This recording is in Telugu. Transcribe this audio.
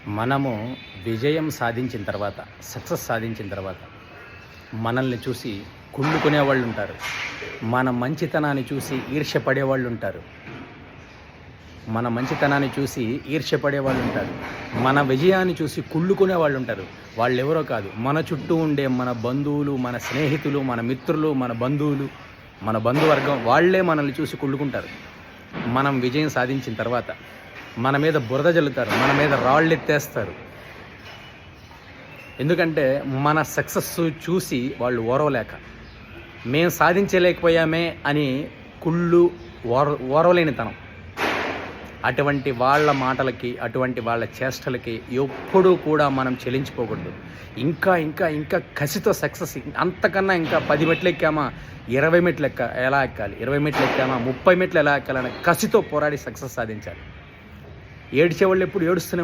మనము విజయం సాధించిన తర్వాత, సక్సెస్ సాధించిన తర్వాత మనల్ని చూసి కుళ్ళుకునేవాళ్ళు ఉంటారు. మన మంచితనాన్ని చూసి ఈర్ష్యపడేవాళ్ళు ఉంటారు. మన మంచితనాన్ని చూసి ఈర్ష్యపడేవాళ్ళు ఉంటారు. మన విజయాన్ని చూసి కుళ్ళుకునేవాళ్ళు ఉంటారు. వాళ్ళెవరో కాదు, మన చుట్టూ ఉండే మన బంధువులు, మన స్నేహితులు, మన మిత్రులు, మన బంధువులు, మన బంధువర్గం వాళ్ళే మనల్ని చూసి కుళ్ళుకుంటారు. మనం విజయం సాధించిన తర్వాత మన మీద బురద జల్లుతారు, మన మీద రాళ్ళు ఎత్తేస్తారు. ఎందుకంటే మన సక్సెస్ చూసి వాళ్ళు ఓరవలేక, మేము సాధించలేకపోయామే అని కుళ్ళు, ఓరవలేనితనం. అటువంటి వాళ్ళ మాటలకి, అటువంటి వాళ్ళ చేష్టలకి ఎప్పుడూ కూడా మనం చెల్లించిపోకూడదు. ఇంకా ఇంకా ఇంకా కసితో సక్సెస్, అంతకన్నా ఇంకా 10 మెట్లు ఎక్కామా, 20 మెట్లు ఎలా ఎక్కాలి, 20 మెట్లు ఎక్కామా 30 మెట్లు ఎలా ఎక్కాలని కసితో పోరాడి సక్సెస్ సాధించాలి. ఏడ్చేవాళ్ళు ఎప్పుడు ఏడుస్తూనే ఉంటారు.